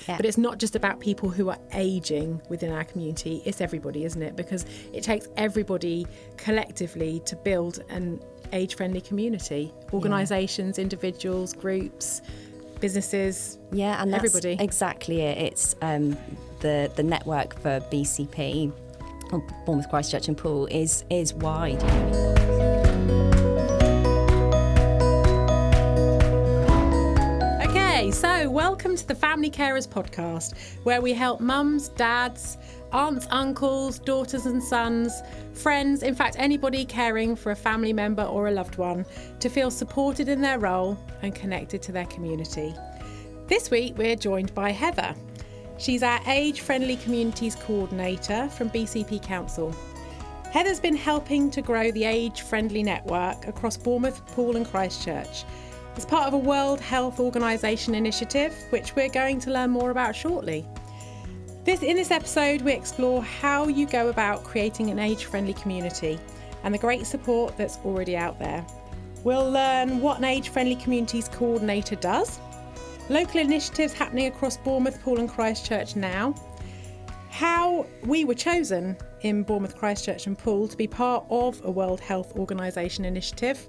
Yeah. But it's not just about people who are ageing within our community, it's everybody, isn't it? Because it takes everybody collectively to build an age-friendly community. Organisations, individuals, groups, businesses, Yeah, and that's everybody. exactly it. It's the network for BCP, or Bournemouth, Christchurch and Poole, is wide. Okay, so welcome to the Family Carers podcast, where we help mums, dads, aunts, uncles, daughters and sons, friends, in fact anybody caring for a family member or a loved one, to feel supported in their role and connected to their community. This week we're joined by Heather. She's our Age Friendly Communities Coordinator from BCP Council. Heather's been helping to grow the Age Friendly network across Bournemouth, Poole and Christchurch as part of a World Health Organisation initiative, which we're going to learn more about shortly. In this episode, we explore how you go about creating an age-friendly community and the great support that's already out there. We'll learn what an age-friendly communities coordinator does, local initiatives happening across Bournemouth, Poole and Christchurch now, how we were chosen in Bournemouth, Christchurch and Poole to be part of a World Health Organisation initiative,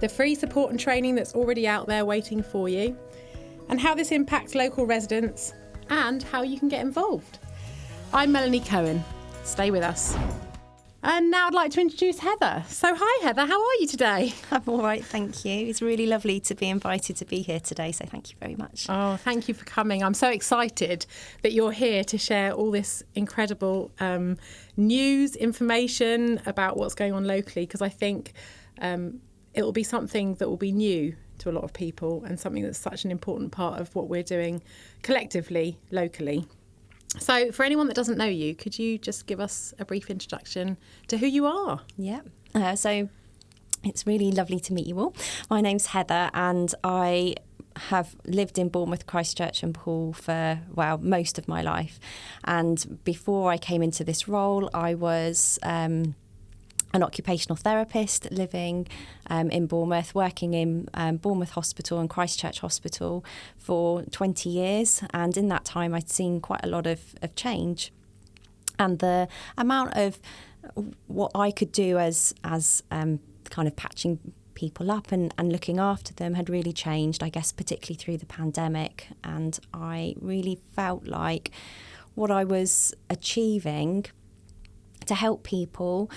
the free support and training that's already out there waiting for you, and how this impacts local residents and how you can get involved. I'm Melanie Cohen. Stay with us. And now I'd like to introduce Heather. So hi Heather, how are you today? I'm all right, thank you. It's really lovely to be invited to be here today, so thank you very much. Oh, thank you for coming. I'm so excited that you're here to share all this incredible news, information about what's going on locally, because I think it will be something that will be new to a lot of people and something that's such an important part of what we're doing collectively, locally. So for anyone that doesn't know you, could you just give us a brief introduction to who you are? Yeah, so it's really lovely to meet you all. My name's Heather and I have lived in Bournemouth, Christchurch and Poole for, most of my life. And before I came into this role, I was an occupational therapist living in Bournemouth, working in Bournemouth Hospital and Christchurch Hospital for 20 years. And in that time, I'd seen quite a lot of change. And the amount of what I could do as kind of patching people up and looking after them had really changed, I guess, particularly through the pandemic. And I really felt like what I was achieving to help people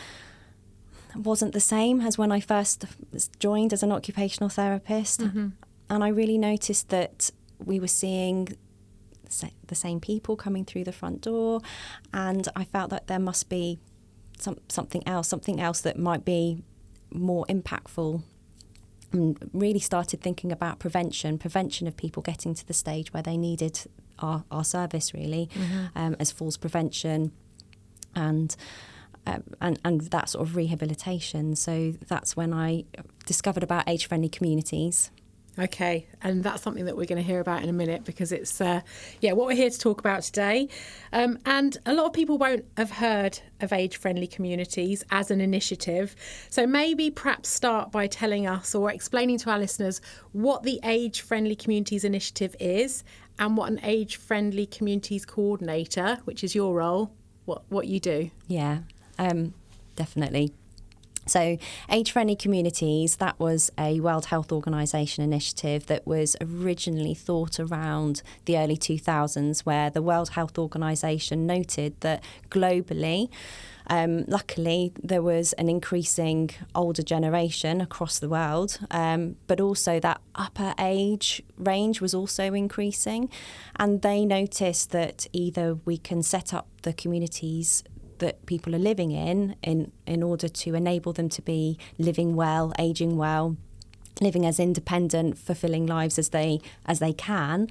wasn't the same as when I first joined as an occupational therapist. Mm-hmm. And I really noticed that we were seeing the same people coming through the front door, and I felt that there must be something else that might be more impactful, and really started thinking about prevention of people getting to the stage where they needed our service, really, mm-hmm. As falls prevention and that sort of rehabilitation. So that's when I discovered about age-friendly communities. Okay, and that's something that we're going to hear about in a minute, because it's what we're here to talk about today. And a lot of people won't have heard of age-friendly communities as an initiative. So maybe perhaps start by telling us or explaining to our listeners what the Age-Friendly Communities Initiative is and what an Age-Friendly Communities Coordinator, which is your role, what you do. Yeah. Definitely. So Age-Friendly Communities, that was a World Health Organisation initiative that was originally thought around the early 2000s, where the World Health Organisation noted that globally, luckily, there was an increasing older generation across the world, but also that upper age range was also increasing. And they noticed that either we can set up the communities that people are living in order to enable them to be living well, ageing well, living as independent, fulfilling lives as they can,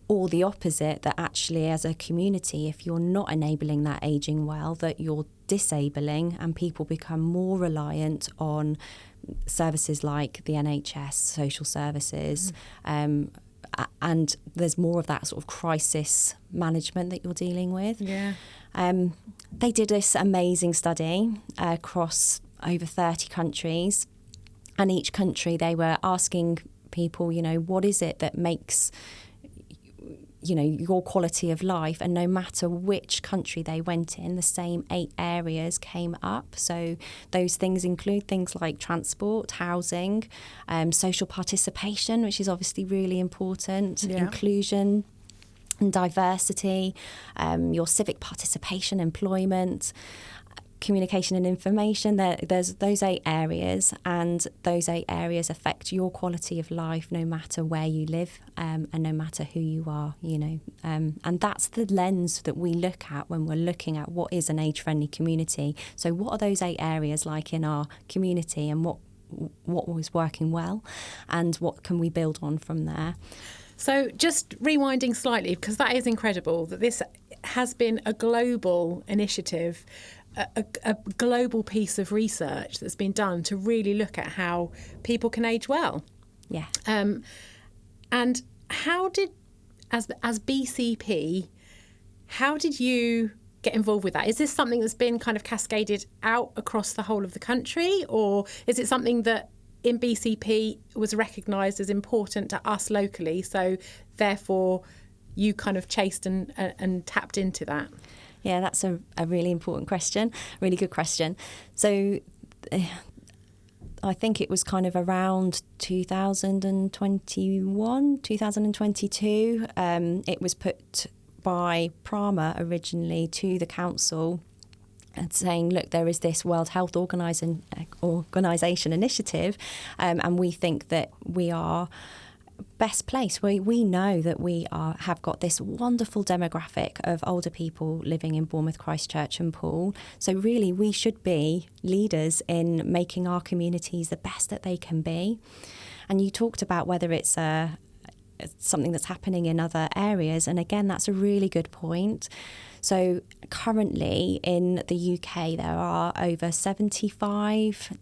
or the opposite, that actually as a community, if you're not enabling that ageing well, that you're disabling and people become more reliant on services like the NHS, social services, and there's more of that sort of crisis management that you're dealing with. Yeah. They did this amazing study across over 30 countries, and each country they were asking people, what is it that makes your quality of life, and no matter which country they went in, the same 8 areas came up. So those things include things like transport, housing, social participation, which is obviously really important, inclusion and diversity, your civic participation, employment, communication and information. There's those 8 areas, and those 8 areas affect your quality of life no matter where you live, and no matter who you are, and that's the lens that we look at when we're looking at what is an age-friendly community. So what are those 8 areas like in our community, and what was working well, and what can we build on from there? So just rewinding slightly, because that is incredible that this has been a global initiative, a global piece of research that's been done to really look at how people can age well. Yeah. And how did, as BCP, how did you get involved with that? Is this something that's been kind of cascaded out across the whole of the country, or is it something that in BCP was recognised as important to us locally, so therefore you kind of chased and tapped into that? Yeah, that's a really important question, really good question. So I think it was kind of around 2021, 2022. It was put by Prama originally to the council and saying, look, there is this World Health Organisation initiative, and we think that we are best place. We know that we have got this wonderful demographic of older people living in Bournemouth, Christchurch and Poole. So really we should be leaders in making our communities the best that they can be. And you talked about whether it's something that's happening in other areas, and again that's a really good point. So currently in the UK there are over 75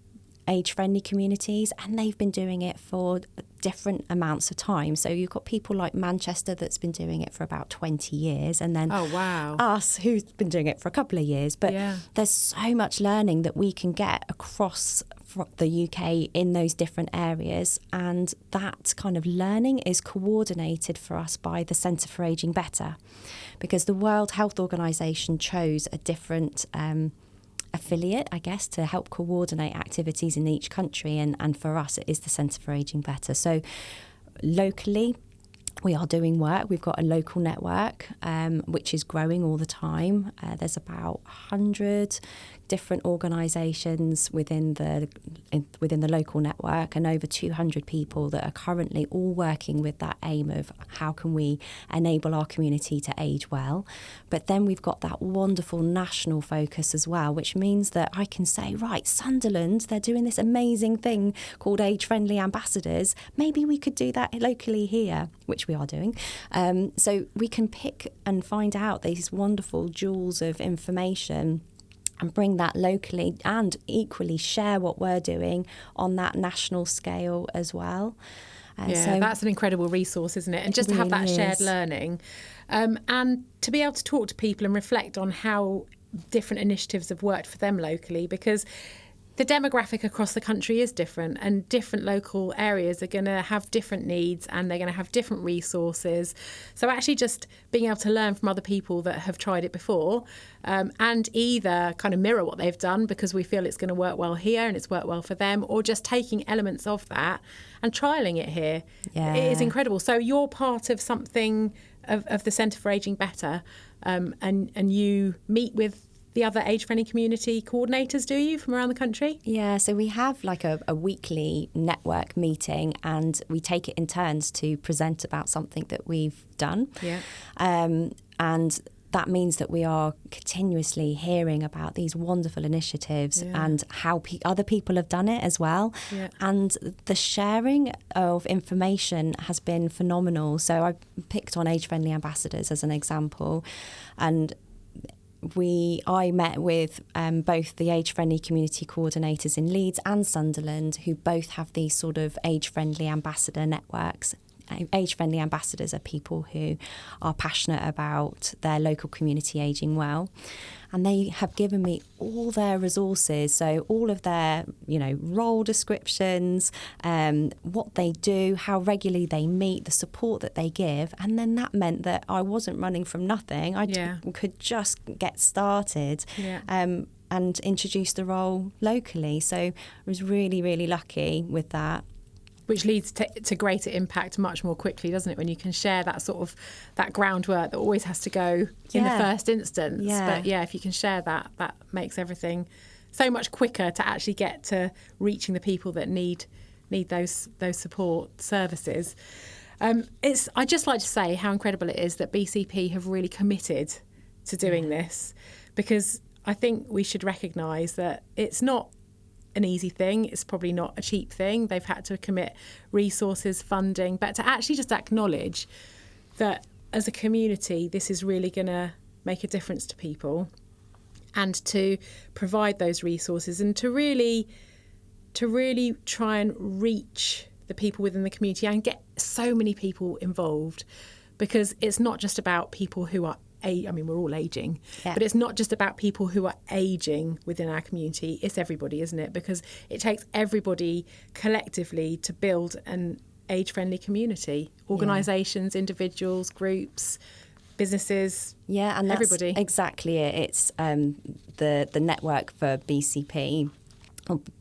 age-friendly communities, and they've been doing it for different amounts of time. So you've got people like Manchester that's been doing it for about 20 years, and then us who's been doing it for a couple of years. But there's so much learning that we can get across the UK in those different areas, and that kind of learning is coordinated for us by the Centre for Ageing Better, because the World Health Organisation chose a different affiliate, I guess, to help coordinate activities in each country, and for us it is the Centre for Ageing Better. So locally we are doing work. We've got a local network which is growing all the time. There's about 100 different organisations within the local network, and over 200 people that are currently all working with that aim of how can we enable our community to age well. But then we've got that wonderful national focus as well, which means that I can say, right, Sunderland, they're doing this amazing thing called Age Friendly Ambassadors. Maybe we could do that locally here, which we are doing. So we can pick and find out these wonderful jewels of information and bring that locally, and equally share what we're doing on that national scale as well. So that's an incredible resource, isn't it? And just to have that shared learning, and to be able to talk to people and reflect on how different initiatives have worked for them locally, because the demographic across the country is different, and different local areas are going to have different needs, and they're going to have different resources. So actually just being able to learn from other people that have tried it before, and either kind of mirror what they've done because we feel it's going to work well here and it's worked well for them, or just taking elements of that and trialling it here. It is incredible. So you're part of something of the Centre for Ageing Better, and you meet with the other age-friendly community coordinators, do you, from around the country? Yeah, so we have like a weekly network meeting, and we take it in turns to present about something that we've done. And that means that we are continuously hearing about these wonderful initiatives and how other people have done it as well. And the sharing of information has been phenomenal. So I picked on Age-Friendly Ambassadors as an example, and I met with both the age-friendly community coordinators in Leeds and Sunderland, who both have these sort of age-friendly ambassador networks. age-friendly ambassadors are people who are passionate about their local community ageing well. And they have given me all their resources, so all of their, role descriptions, what they do, how regularly they meet, the support that they give. And then that meant that I wasn't running from nothing. I could just get started and introduce the role locally. So I was really, really lucky with that. Which leads to greater impact much more quickly, doesn't it? When you can share that sort of that groundwork that always has to go in the first instance. Yeah. But if you can share that makes everything so much quicker to actually get to reaching the people that need those support services. I just like to say how incredible it is that BCP have really committed to doing this, because I think we should recognise that it's not an easy thing. It's probably not a cheap thing. They've had to commit resources, funding, but to actually just acknowledge that as a community, this is really going to make a difference to people, and to provide those resources, and to really try and reach the people within the community and get so many people involved, because it's not just about people who are we're all ageing, but it's not just about people who are ageing within our community. It's everybody, isn't it? Because it takes everybody collectively to build an age-friendly community. Organisations, individuals, groups, businesses, and that's everybody. Exactly it. It's the network for BCP,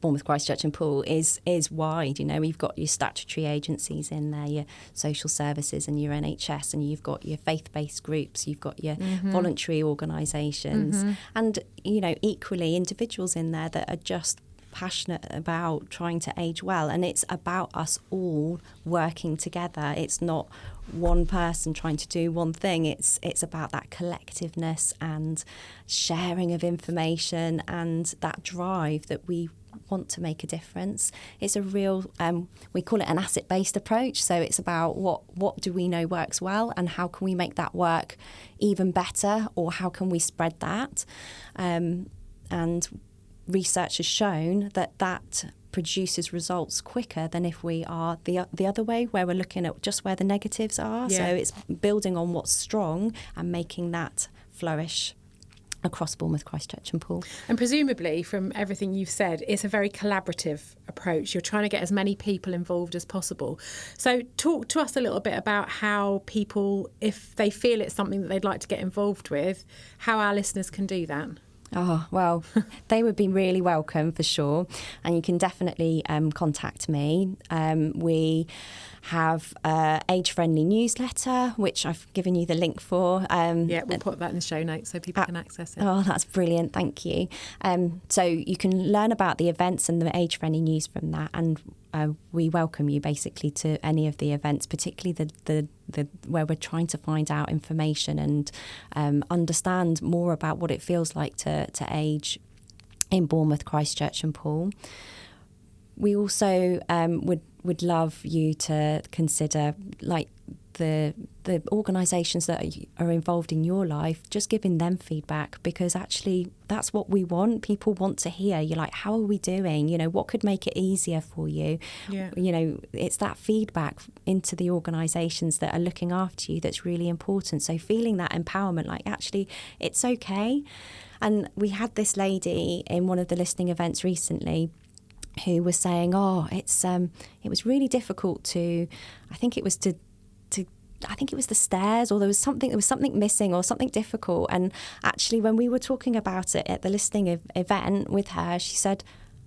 Bournemouth, Christchurch and Poole, is wide. You've got your statutory agencies in there, your social services and your NHS, and you've got your faith-based groups, you've got your voluntary organisations, and equally individuals in there that are just passionate about trying to age well. And it's about us all working together. It's not one person trying to do one thing. It's about that collectiveness and sharing of information and that drive that we want to make a difference. It's a real, we call it an asset-based approach. So it's about what do we know works well, and how can we make that work even better, or how can we spread that? And research has shown that produces results quicker than if we are the other way, where we're looking at just where the negatives are. So it's building on what's strong and making that flourish across Bournemouth, Christchurch and Poole. And presumably, from everything you've said, it's a very collaborative approach. You're trying to get as many people involved as possible. So talk to us a little bit about how people, if they feel it's something that they'd like to get involved with, how our listeners can do that. Oh, well, they would be really welcome for sure. And you can definitely contact me. We have age-friendly newsletter, which I've given you the link for. We'll put that in the show notes so people can access it. Oh, that's brilliant. Thank you. So you can learn about the events and the age-friendly news from that. And we welcome you basically to any of the events, particularly the where we're trying to find out information and understand more about what it feels like to age in Bournemouth, Christchurch and Poole. We also would love you to consider, like, the organisations that are involved in your life, just giving them feedback, because actually that's what we want. People want to hear, you're like, how are we doing? What could make it easier for you? It's that feedback into the organisations that are looking after you that's really important. So feeling that empowerment, like, actually it's okay. And we had this lady in one of the listening events recently who was saying, it was really difficult to, I think it was the stairs, or there was something missing or something difficult. And actually, when we were talking about it at the listening event with her, she said,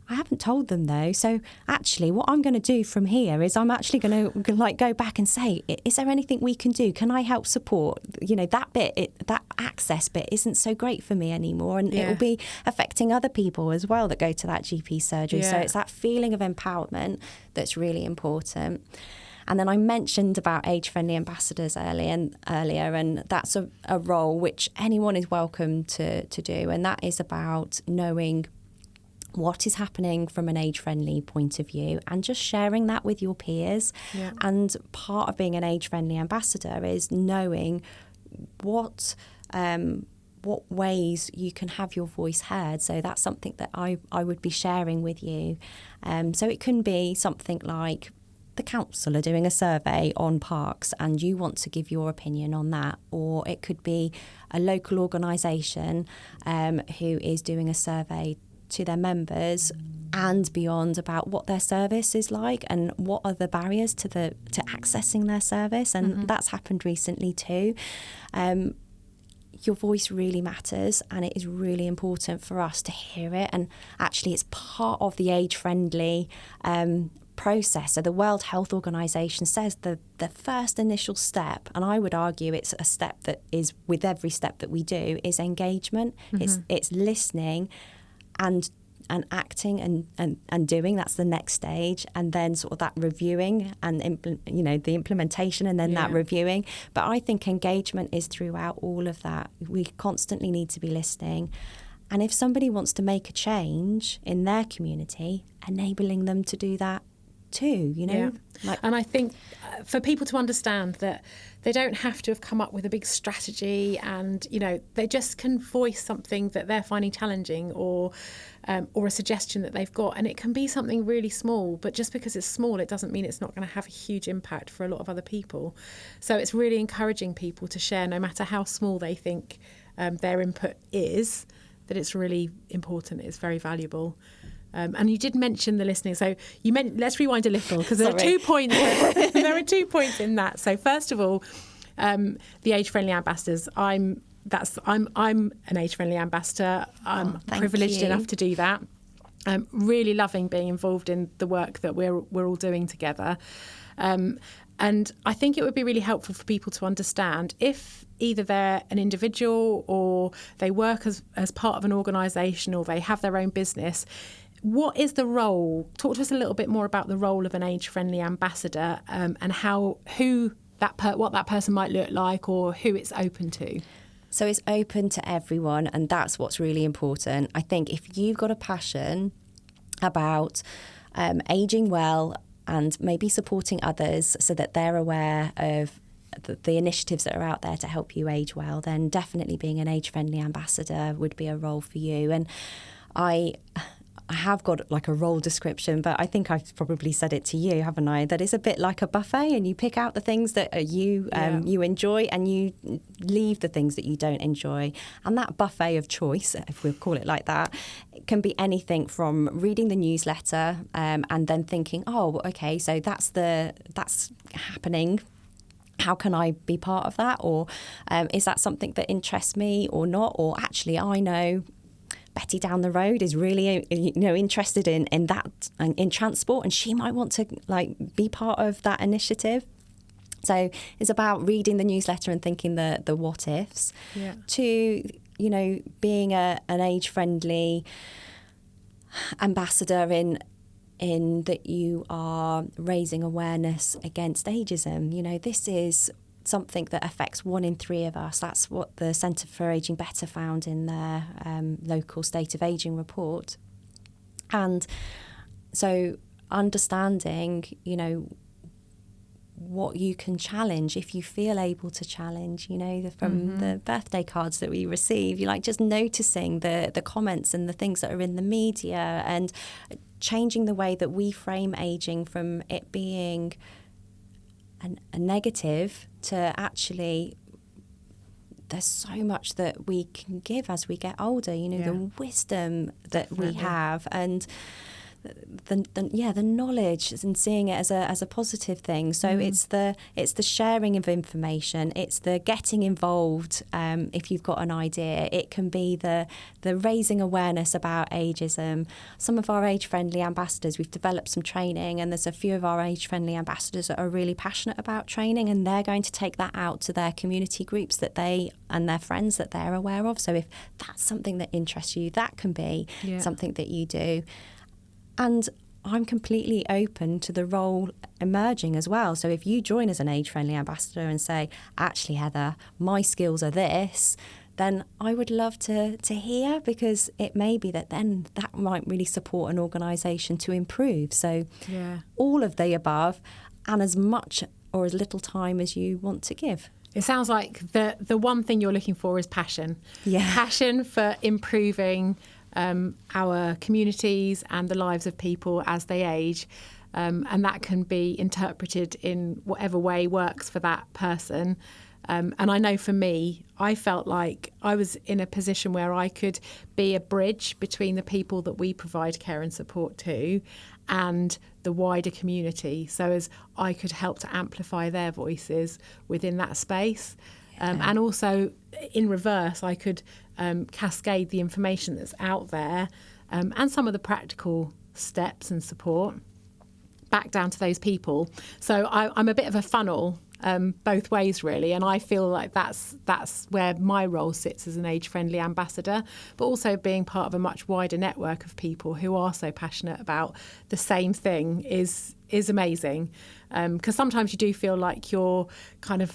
I haven't told them though. So actually what I'm going to do from here is I'm actually going to go back and say, is there anything we can do? Can I help support? That bit, that access bit isn't so great for me anymore. And it will be affecting other people as well that go to that GP surgery. So it's that feeling of empowerment that's really important. And then I mentioned about age-friendly ambassadors earlier, and that's a role which anyone is welcome to do. And that is about knowing what is happening from an age-friendly point of view and just sharing that with your peers. Yeah. And part of being an age-friendly ambassador is knowing what ways you can have your voice heard. So that's something that I would be sharing with you. So it can be something like the council are doing a survey on parks and you want to give your opinion on that, or it could be a local organisation who is doing a survey to their members and beyond about what their service is like and what are the barriers to accessing their service, and that's happened recently too. Your voice really matters, and it is really important for us to hear it, and actually it's part of the age-friendly process. So the World Health Organization says the first initial step, and I would argue it's a step that is with every step that we do, is engagement. It's listening and acting and doing. That's the next stage, and then sort of that reviewing and the implementation, and then that reviewing. But I think engagement is throughout all of that. We constantly need to be listening, and if somebody wants to make a change in their community, enabling them to do that too, and I think for people to understand that they don't have to have come up with a big strategy, and they just can voice something that they're finding challenging, or a suggestion that they've got, and it can be something really small, but just because it's small it doesn't mean it's not going to have a huge impact for a lot of other people. So it's really encouraging people to share, no matter how small they think their input is, that it's really important, it's very valuable. And you did mention the listening. So let's rewind a little, because there are 2 points. There are 2 points in that. So first of all, the age-friendly ambassadors. I'm an age-friendly ambassador. I'm privileged enough to do that. I'm really loving being involved in the work that we're all doing together. And I think it would be really helpful for people to understand, if either they're an individual or they work as part of an organisation or they have their own business, what is the role? Talk to us a little bit more about the role of an age-friendly ambassador, and what that person might look like, or who it's open to. So it's open to everyone, and that's what's really important. I think if you've got a passion about ageing well and maybe supporting others so that they're aware of the initiatives that are out there to help you age well, then definitely being an age-friendly ambassador would be a role for you. And I have got like a role description, but I think I've probably said it to you, haven't I? That it's a bit like a buffet, and you pick out the things that you enjoy, and you leave the things that you don't enjoy. And that buffet of choice, if we'll call it like that, it can be anything from reading the newsletter and then thinking, oh, okay, so that's happening. How can I be part of that? Or is that something that interests me or not? Or actually, I know Betty down the road is really interested in that and in transport, and she might want to be part of that initiative. So it's about reading the newsletter and thinking the what ifs, to being an age friendly ambassador in that you are raising awareness against ageism. This is something that affects 1 in 3 of us. That's what the Centre for Ageing Better found in their local State of Ageing report. And so understanding, what you can challenge if you feel able to challenge, from the birthday cards that we receive, just noticing the comments and the things that are in the media, and changing the way that we frame ageing from it being a negative to actually there's so much that we can give as we get older, the wisdom that we have, and the knowledge, and seeing it as a positive thing. So it's the sharing of information, it's the getting involved. If you've got an idea, it can be the raising awareness about ageism. Some of our age-friendly ambassadors, we've developed some training, and there's a few of our age-friendly ambassadors that are really passionate about training, and they're going to take that out to their community groups that they and their friends that they're aware of. So if that's something that interests you, that can be something that you do. And I'm completely open to the role emerging as well. So if you join as an age-friendly ambassador and say, actually, Heather, my skills are this, then I would love to hear, because it may be that then that might really support an organisation to improve. So all of the above, and as much or as little time as you want to give. It sounds like the one thing you're looking for is passion. Yeah. Passion for improving our communities and the lives of people as they age. and that can be interpreted in whatever way works for that person. And I know for me, I felt like I was in a position where I could be a bridge between the people that we provide care and support to and the wider community. So as I could help to amplify their voices within that space. And also in reverse, I could cascade the information that's out there and some of the practical steps and support back down to those people. So I'm a bit of a funnel both ways, really. And I feel like that's where my role sits as an age-friendly ambassador, but also being part of a much wider network of people who are so passionate about the same thing is amazing. Because sometimes you do feel like you're kind of,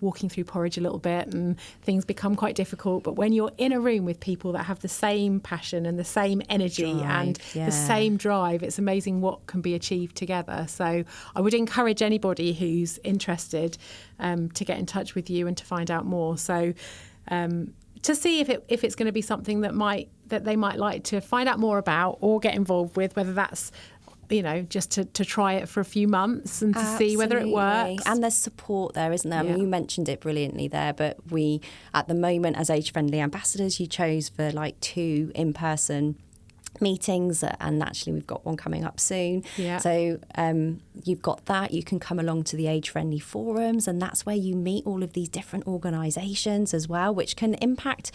walking through porridge a little bit and things become quite difficult. But when you're in a room with people that have the same passion and the same energy and the same drive, it's amazing what can be achieved together. So I would encourage anybody who's interested to get in touch with you and to find out more. So to see if it's going to be something that they might like to find out more about or get involved with, whether that's just to try it for a few months and to see whether it works. And there's support there, isn't there? I mean, you mentioned it brilliantly there, but we, at the moment, as age-friendly ambassadors, you chose for 2 in-person meetings, and actually we've got one coming up soon. Yeah. So you've got that. You can come along to the age-friendly forums, and that's where you meet all of these different organisations as well, which can impact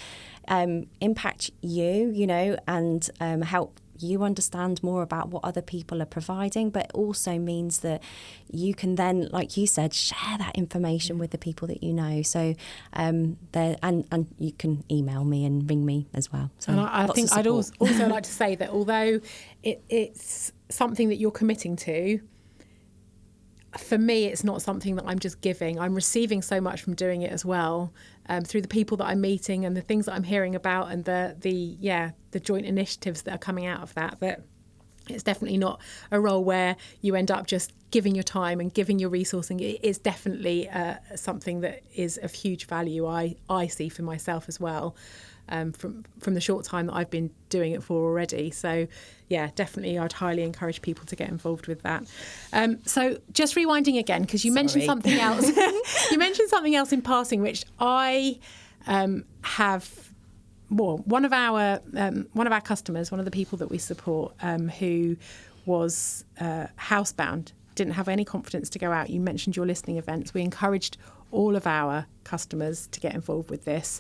you, and help you understand more about what other people are providing, but also means that you can then, like you said, share that information with the people that you know. So and you can email me and ring me as well. So and I think I'd also like to say that although it's something that you're committing to, for me, it's not something that I'm just giving. I'm receiving so much from doing it as well, through the people that I'm meeting and the things that I'm hearing about, and the joint initiatives that are coming out of that. That it's definitely not a role where you end up just giving your time and giving your resourcing. It's definitely something that is of huge value. I see for myself as well. From the short time that I've been doing it for already. So, definitely I'd highly encourage people to get involved with that. So just rewinding again, because you mentioned something else. You mentioned something else in passing, which I have. Well, one of our customers, one of the people that we support, who was housebound, didn't have any confidence to go out. You mentioned your listening events. We encouraged all of our customers to get involved with this.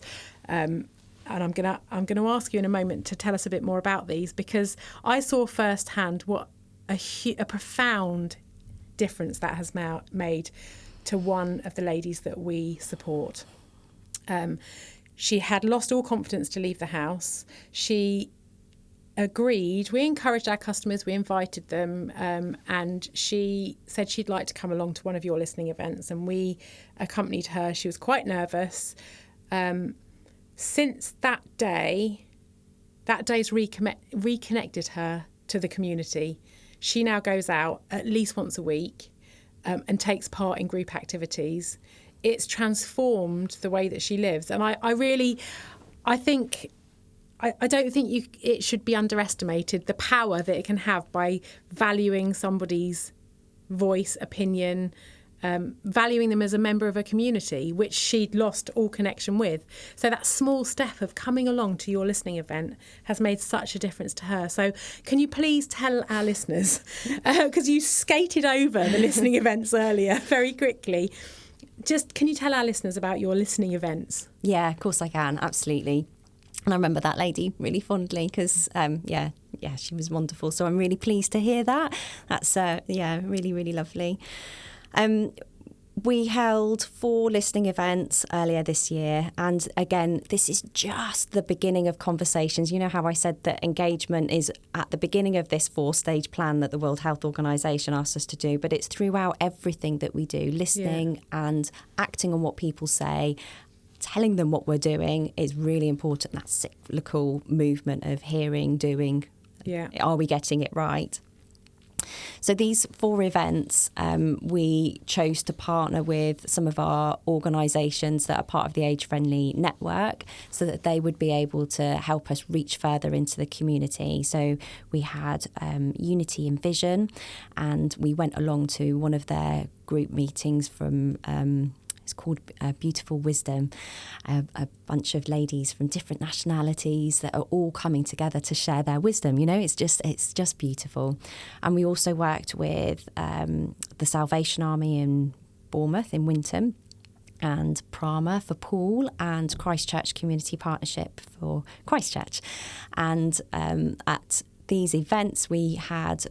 And I'm gonna ask you in a moment to tell us a bit more about these, because I saw firsthand what a profound difference that has made to one of the ladies that we support. She had lost all confidence to leave the house. She agreed. We encouraged our customers. We invited them, and she said she'd like to come along to one of your listening events, and we accompanied her. She was quite nervous. Since that day's reconnected her to the community. She now goes out at least once a week and takes part in group activities. It's transformed the way that she lives. And I don't think it should be underestimated, the power that it can have by valuing somebody's voice, opinion, valuing them as a member of a community, which she'd lost all connection with. So that small step of coming along to your listening event has made such a difference to her. So can you please tell our listeners, because you skated over the listening events earlier very quickly, can you tell our listeners about your listening events? Yeah, of course I can, absolutely. And I remember that lady really fondly because, she was wonderful. So I'm really pleased to hear that. That's, really, really lovely. We held 4 listening events earlier this year. And again, this is just the beginning of conversations. You know how I said that engagement is at the beginning of this 4-stage plan that the World Health Organization asked us to do, but it's throughout everything that we do, listening and acting on what people say. Telling them what we're doing is really important. That cyclical movement of hearing, doing. Yeah. Are we getting it right? So these 4 events, we chose to partner with some of our organisations that are part of the Age Friendly Network so that they would be able to help us reach further into the community. So we had Unity in Vision, and we went along to one of their group meetings from... it's called Beautiful Wisdom, a bunch of ladies from different nationalities that are all coming together to share their wisdom. You know, it's just beautiful. And we also worked with the Salvation Army in Bournemouth, in Winton, and Prama for Poole, and Christchurch Community Partnership for Christchurch. And at these events, we had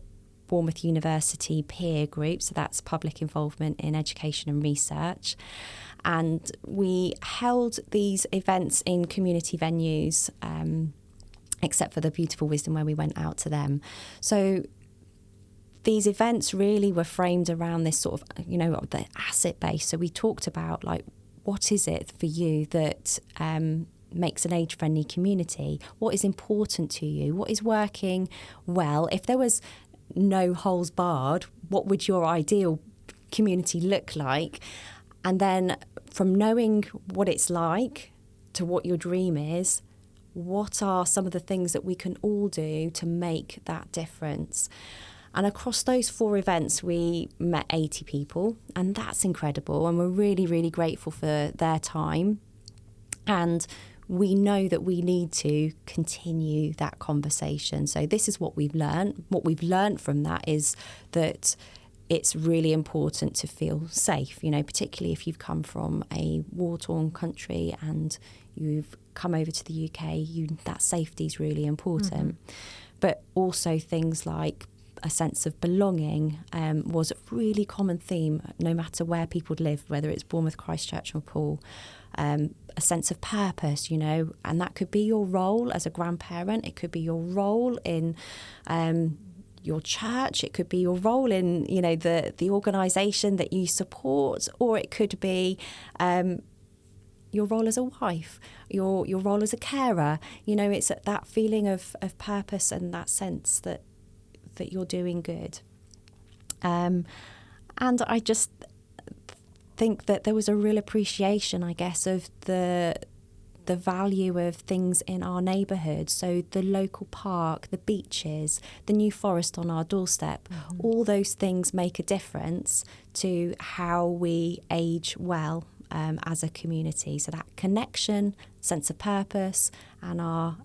Bournemouth University peer group, so that's public involvement in education and research. And we held these events in community venues, except for the Beautiful Wisdom where we went out to them. So these events really were framed around this sort of, you know, the asset base. So we talked about, like, what is it for you that makes an age-friendly community? What is important to you? What is working well? If there was no holes barred, what would your ideal community look like? And then from knowing what it's like to what your dream is, what are some of the things that we can all do to make that difference? And across those 4 events, we met 80 people, and that's incredible. And we're really, really grateful for their time. And we know that we need to continue that conversation. So this is what we've learned. What we've learned from that is that it's really important to feel safe, you know, particularly if you've come from a war-torn country and you've come over to the UK, that safety is really important. But also things like a sense of belonging was a really common theme, no matter where people live, whether it's Bournemouth, Christchurch or Poole. A sense of purpose, you know, and that could be your role as a grandparent. It could be your role in your church. It could be your role in, you know, the organisation that you support, or it could be your role as a wife, your role as a carer. You know, it's that feeling of purpose and that sense that you're doing good. And I just think that there was a real appreciation, I guess, of the value of things in our neighbourhood. So the local park, the beaches, the new forest on our doorstep, all those things make a difference to how we age well as a community. So that connection, sense of purpose, and our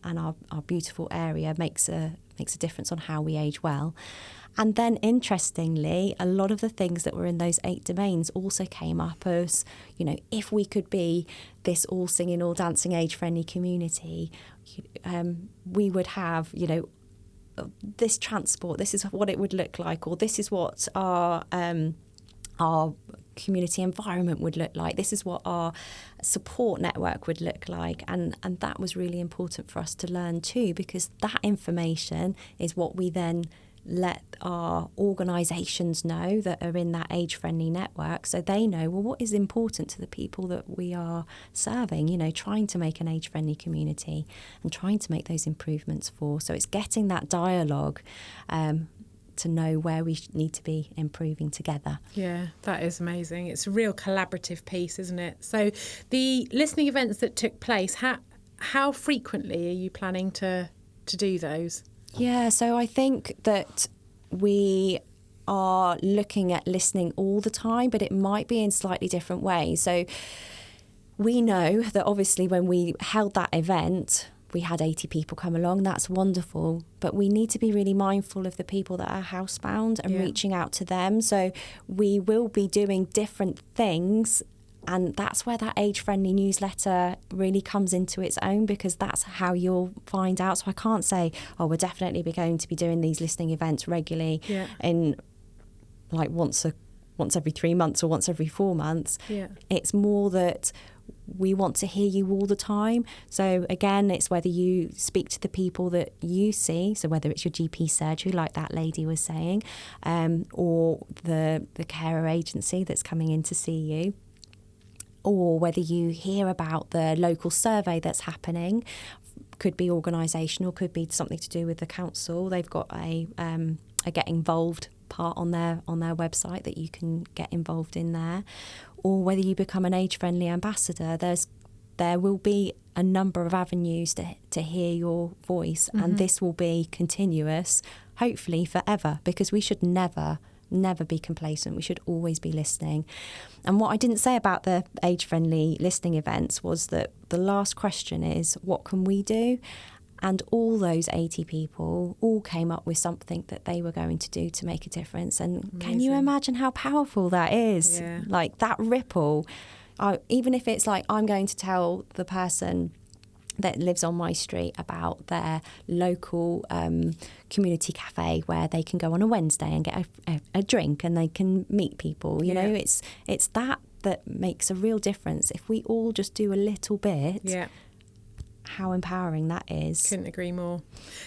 beautiful area makes a difference on how we age well. And then, interestingly, a lot of the things that were in those 8 domains also came up as, you know, if we could be this all singing, all dancing, age-friendly community, we would have, you know, this transport, this is what it would look like, or this is what our community environment would look like, this is what our support network would look like. And that was really important for us to learn too, because that information is what we then let our organisations know that are in that age-friendly network, so they know, well, what is important to the people that we are serving, you know, trying to make an age-friendly community and trying to make those improvements for. So it's getting that dialogue to know where we need to be improving together. Yeah, that is amazing. It's a real collaborative piece, isn't it? So the listening events that took place, how frequently are you planning to do those? Yeah, so I think that we are looking at listening all the time, but it might be in slightly different ways. So we know that obviously when we held that event, we had 80 people come along. That's wonderful. But we need to be really mindful of the people that are housebound and reaching out to them. So we will be doing different things. And that's where that age-friendly newsletter really comes into its own, because that's how you'll find out. So I can't say, oh, we're definitely going to be doing these listening events regularly in like once every 3 months or once every 4 months. Yeah. It's more that we want to hear you all the time. So again, it's whether you speak to the people that you see, so whether it's your GP surgery, like that lady was saying, or the carer agency that's coming in to see you, or whether you hear about the local survey that's happening. Could be organisational, could be something to do with the council. They've got a Get Involved part on their website that you can get involved in there, or whether you become an age-friendly ambassador. There will be a number of avenues to hear your voice, and this will be continuous, hopefully forever, because we should never be complacent. We should always be listening. And what I didn't say about the age-friendly listening events was that the last question is, what can we do? And all those 80 people all came up with something that they were going to do to make a difference. And Amazing. Can you imagine how powerful that is? Yeah. Like that ripple. Even if it's like, I'm going to tell the person that lives on my street about their local community cafe where they can go on a Wednesday and get a drink and they can meet people. You know, it's that makes a real difference. If we all just do a little bit. Yeah. How empowering that is. Couldn't agree more.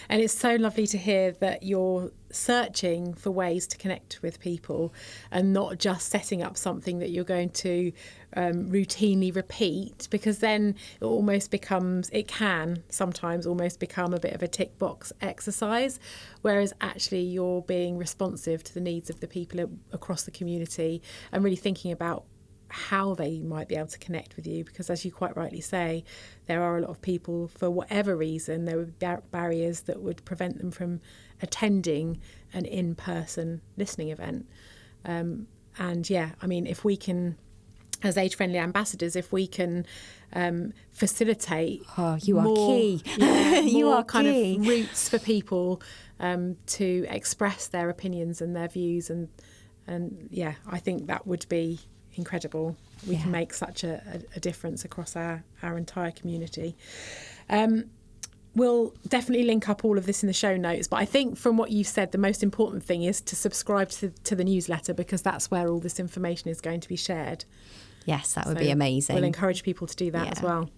And it's so lovely to hear that you're searching for ways to connect with people and not just setting up something that you're going to routinely repeat, because then it can sometimes almost become a bit of a tick box exercise, whereas actually you're being responsive to the needs of the people across the community and really thinking about how they might be able to connect with you, because as you quite rightly say, there are a lot of people, for whatever reason, there would be barriers that would prevent them from attending an in-person listening event. If we can, as age-friendly ambassadors, if we can facilitate you are key. You are kind key. of routes for people to express their opinions and their views, and I think that would be incredible. We can make such a difference across our entire community. We'll definitely link up all of this in the show notes, but I think from what you've said, the most important thing is to subscribe to the newsletter, because that's where all this information is going to be shared. Yes, that would be amazing. We'll encourage people to do that as well.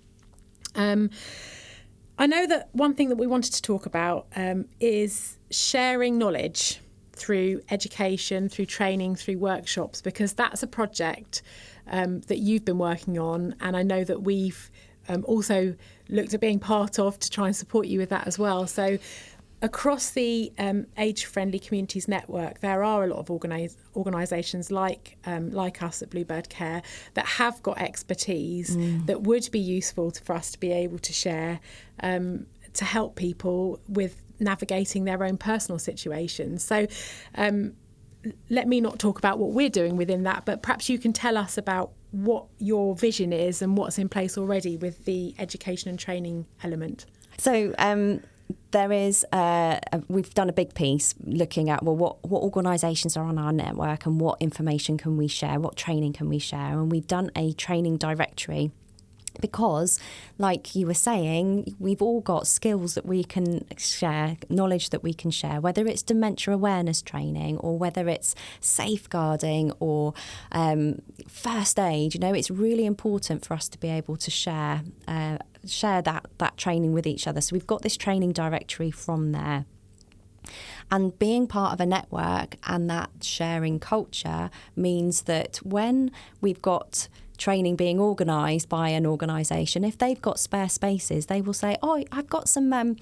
I know that one thing that we wanted to talk about is sharing knowledge through education, through training, through workshops, because that's a project that you've been working on, and I know that we've also looked at being part of to try and support you with that as well. So across the Age-Friendly Communities Network, there are a lot of organisations like us at Bluebird Care that have got expertise that would be useful for us to be able to share to help people with navigating their own personal situations. So let me not talk about what we're doing within that, but perhaps you can tell us about what your vision is and what's in place already with the education and training element. So there is, we've done a big piece looking at, what organisations are on our network and what information can we share, what training can we share, and we've done a training directory. Because, like you were saying, we've all got skills that we can share, knowledge that we can share, whether it's dementia awareness training or whether it's safeguarding or first aid. You know, it's really important for us to be able to share that training with each other. So we've got this training directory from there. And being part of a network and that sharing culture means that when we've got training being organised by an organisation, if they've got spare spaces, they will say, I've got some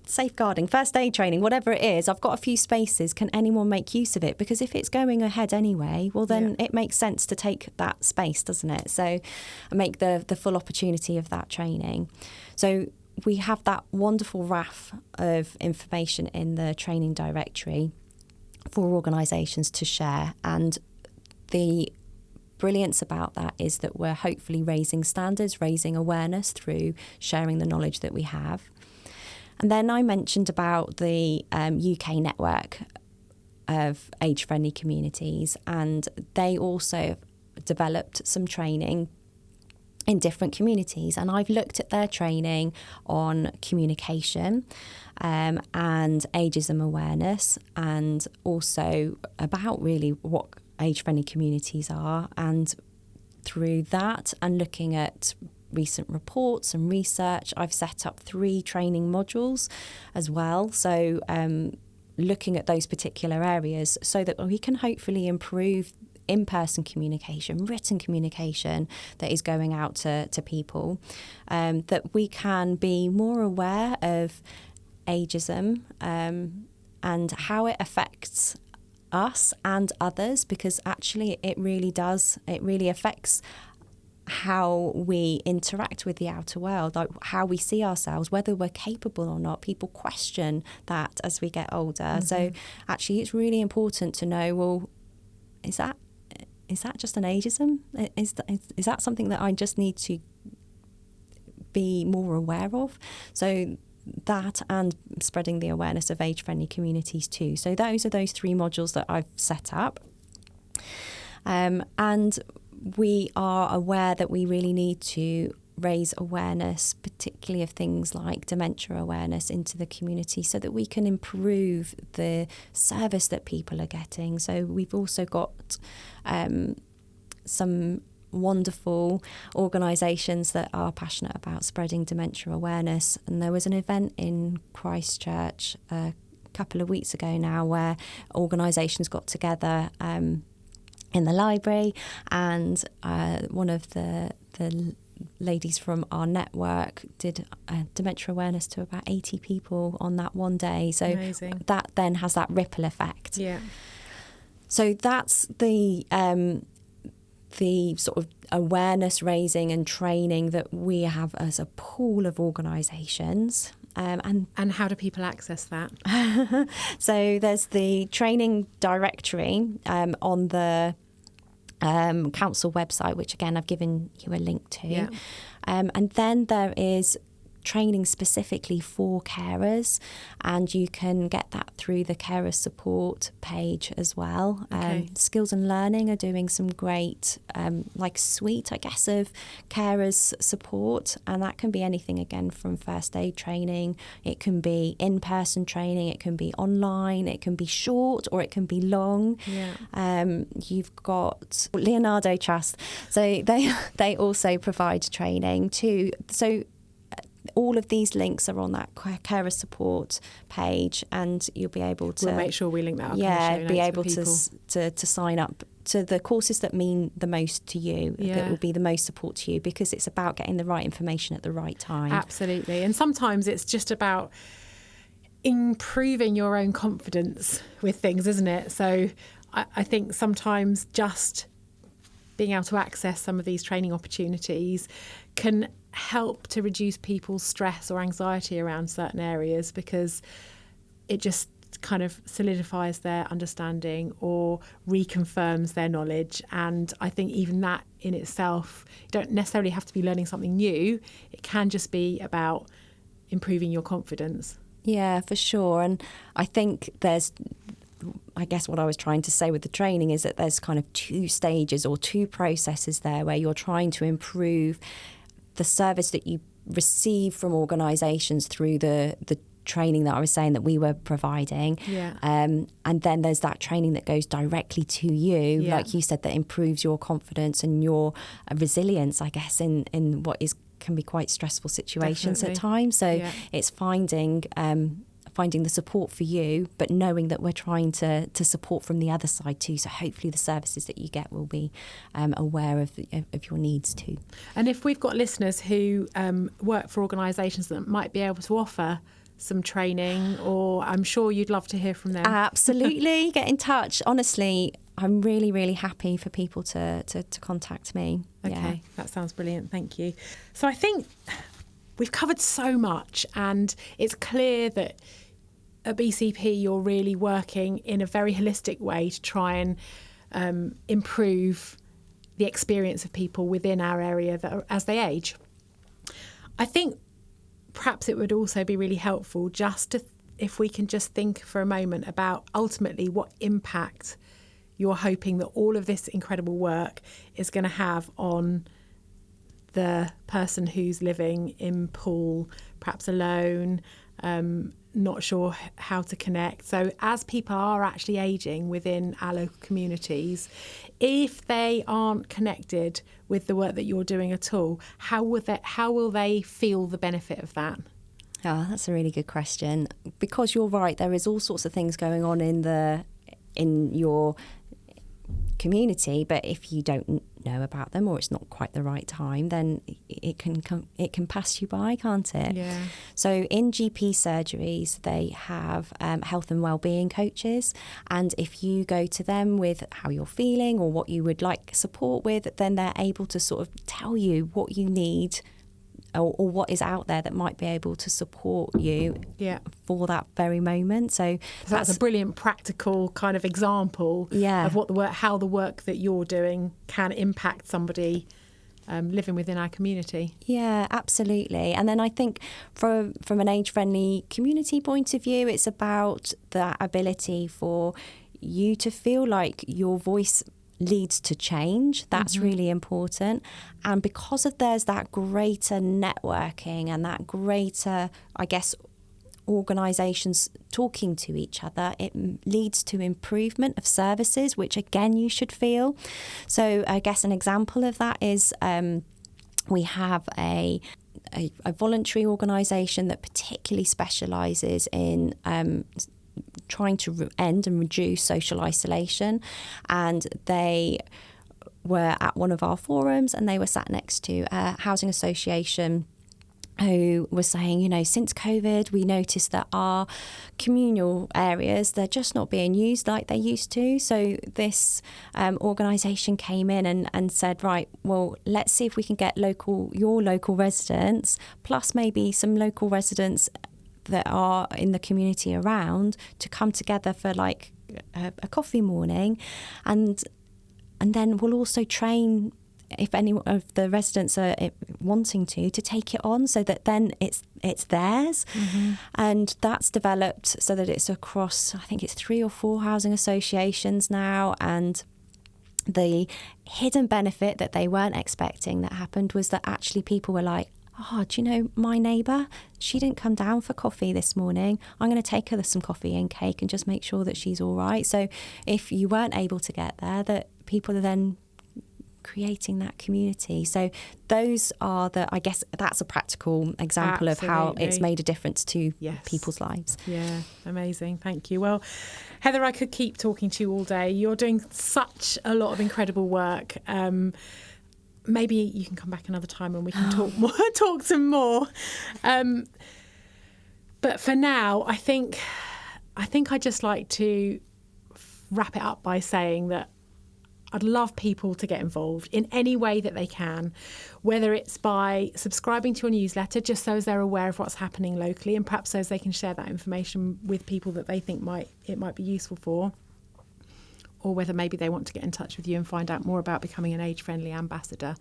safeguarding, first aid training, whatever it is, I've got a few spaces, can anyone make use of it? Because if it's going ahead anyway, well then it makes sense to take that space, doesn't it? So make the full opportunity of that training. So we have that wonderful raft of information in the training directory for organisations to share, and the brilliance about that is that we're hopefully raising standards, raising awareness through sharing the knowledge that we have. And then I mentioned about the UK network of age-friendly communities, and they also developed some training in different communities, and I've looked at their training on communication and ageism awareness, and also about really what age-friendly communities are, and through that and looking at recent reports and research, I've set up 3 training modules as well, so looking at those particular areas so that we can hopefully improve in-person communication, written communication that is going out to people, that we can be more aware of ageism and how it affects us and others, because actually it really affects how we interact with the outer world, like how we see ourselves, whether we're capable or not. People question that as we get older. So actually it's really important to know, well, is that just an ageism? Is that something that I just need to be more aware of? So that, and spreading the awareness of age-friendly communities too. So those are those 3 modules that I've set up. And we are aware that we really need to raise awareness, particularly of things like dementia awareness, into the community so that we can improve the service that people are getting. So we've also got some wonderful organisations that are passionate about spreading dementia awareness. And there was an event in Christchurch a couple of weeks ago now where organisations got together in the library, and one of the ladies from our network did dementia awareness to about 80 people on that one day. So amazing. That then has that ripple effect. Yeah. So that's the sort of awareness raising and training that we have as a pool of organisations. And how do people access that? So there's the training directory on the council website, which again I've given you a link to. Yeah. And then there is training specifically for carers, and you can get that through the carer support page as well. Okay. Skills and Learning are doing some great suite, I guess, of carers support, and that can be anything again from first aid training, it can be in-person training, it can be online, it can be short or it can be long. Yeah. You've got Leonardo Trust, so they also provide training too. So all of these links are on that carer support page, and you'll be able to... We'll make sure we link that up. Yeah, be able to sign up to the courses that mean the most to you, that will be the most support to you, because it's about getting the right information at the right time. Absolutely. And sometimes it's just about improving your own confidence with things, isn't it? So I think sometimes just being able to access some of these training opportunities can help to reduce people's stress or anxiety around certain areas, because it just kind of solidifies their understanding or reconfirms their knowledge. And I think even that in itself, you don't necessarily have to be learning something new. It can just be about improving your confidence. Yeah, for sure. And I think I guess what I was trying to say with the training is that there's kind of 2 stages or 2 processes there where you're trying to improve the service that you receive from organisations through the training that I was saying that we were providing. Yeah. And then there's that training that goes directly to you, like you said, that improves your confidence and your resilience, I guess, in what can be quite stressful situations at times. So it's finding the support for you, but knowing that we're trying to support from the other side too. So hopefully the services that you get will be aware of your needs too. And if we've got listeners who work for organisations that might be able to offer some training, or I'm sure you'd love to hear from them. Absolutely. Get in touch. Honestly, I'm really, really happy for people to contact me. Okay, that sounds brilliant. Thank you. So I think we've covered so much, and it's clear that at BCP you're really working in a very holistic way to try and improve the experience of people within our area as they age. I think perhaps it would also be really helpful if we can just think for a moment about ultimately what impact you're hoping that all of this incredible work is going to have on the person who's living in Poole, perhaps alone, not sure how to connect. So as people are actually ageing within our local communities, if they aren't connected with the work that you're doing at all, how will they feel the benefit of that? Oh, that's a really good question. Because you're right, there is all sorts of things going on in your community, but if you don't know about them or it's not quite the right time, then it can pass you by, can't it? Yeah. So in GP surgeries, they have health and wellbeing coaches, and if you go to them with how you're feeling or what you would like support with, then they're able to sort of tell you what you need or what is out there that might be able to support you for that very moment. So that's a brilliant practical kind of example of how the work that you're doing can impact somebody living within our community. Yeah, absolutely. And then I think from an age-friendly community point of view, it's about that ability for you to feel like your voice leads to change. That's really important. And because there's that greater networking and that greater, I guess, organisations talking to each other, it leads to improvement of services, which again you should feel. So I guess an example of that is we have a voluntary organisation that particularly specialises in trying to end and reduce social isolation, and they were at one of our forums and they were sat next to a housing association who was saying, since COVID, we noticed that our communal areas, they're just not being used like they used to. So this organisation came in and said, right, well, let's see if we can get your local residents, plus maybe some local residents that are in the community around, to come together for like a coffee morning, and then we'll also train, if any of the residents are wanting to take it on, so that then it's theirs. And that's developed so that it's across, I think it's 3 or 4 housing associations now. And the hidden benefit that they weren't expecting that happened was that actually people were like, do you know my neighbour? She didn't come down for coffee this morning. I'm going to take her some coffee and cake and just make sure that she's all right. So if you weren't able to get there, that people are then creating that community. So those are I guess that's a practical example of how it's made a difference to people's lives. Yeah, amazing. Thank you. Well, Heather, I could keep talking to you all day. You're doing such a lot of incredible work. Maybe you can come back another time and we can talk some more. But for now, I think I'd just like to wrap it up by saying that I'd love people to get involved in any way that they can, whether it's by subscribing to your newsletter, just so as they're aware of what's happening locally, and perhaps so as they can share that information with people that they think it might be useful for, or whether maybe they want to get in touch with you and find out more about becoming an age-friendly ambassador.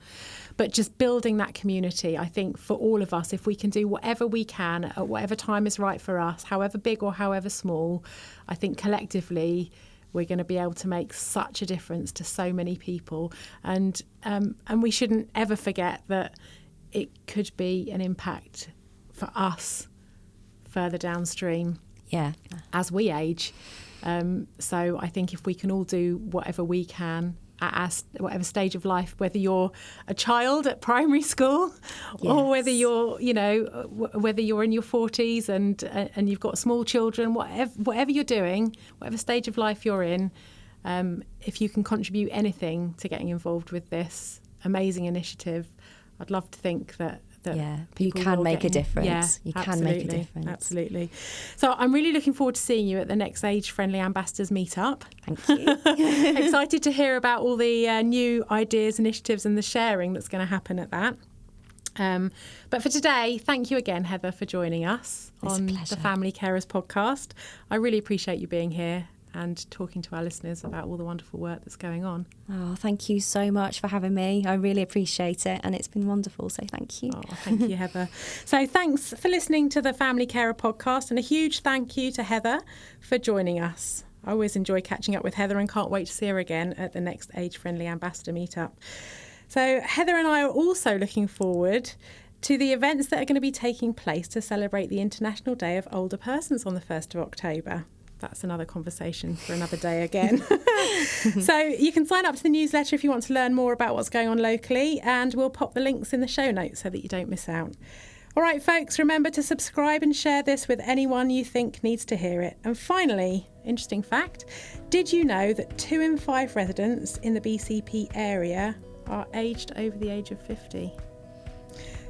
But just building that community, I think for all of us, if we can do whatever we can at whatever time is right for us, however big or however small, I think collectively we're going to be able to make such a difference to so many people. And we shouldn't ever forget that it could be an impact for us further downstream as we age. So I think if we can all do whatever we can at whatever stage of life, whether you're a child at primary school or whether you're, whether you're in your 40s and you've got small children, whatever you're doing, whatever stage of life you're in, if you can contribute anything to getting involved with this amazing initiative, I'd love to think that you can make a difference. You can make a difference. Absolutely. So I'm really looking forward to seeing you at the next Age Friendly Ambassadors meetup. Thank you. Excited to hear about all the new ideas, initiatives and the sharing that's going to happen at that. But for today, thank you again, Heather, for joining us on the Family Carers podcast. I really appreciate you being here and talking to our listeners about all the wonderful work that's going on. Oh, thank you so much for having me. I really appreciate it, and it's been wonderful, so thank you. Oh, thank you, Heather. So thanks for listening to the Family Carer podcast, and a huge thank you to Heather for joining us. I always enjoy catching up with Heather and can't wait to see her again at the next Age Friendly Ambassador meetup. So Heather and I are also looking forward to the events that are going to be taking place to celebrate the International Day of Older Persons on the 1st of October. That's another conversation for another day again. So you can sign up to the newsletter if you want to learn more about what's going on locally, and we'll pop the links in the show notes so that you don't miss out. All right, folks, remember to subscribe and share this with anyone you think needs to hear it. And finally, interesting fact, did you know that 2 in 5 residents in the BCP area are aged over the age of 50?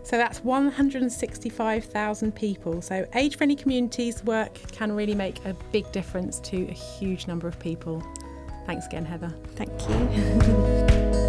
So that's 165,000 people. So age-friendly communities work can really make a big difference to a huge number of people. Thanks again, Heather. Thank you.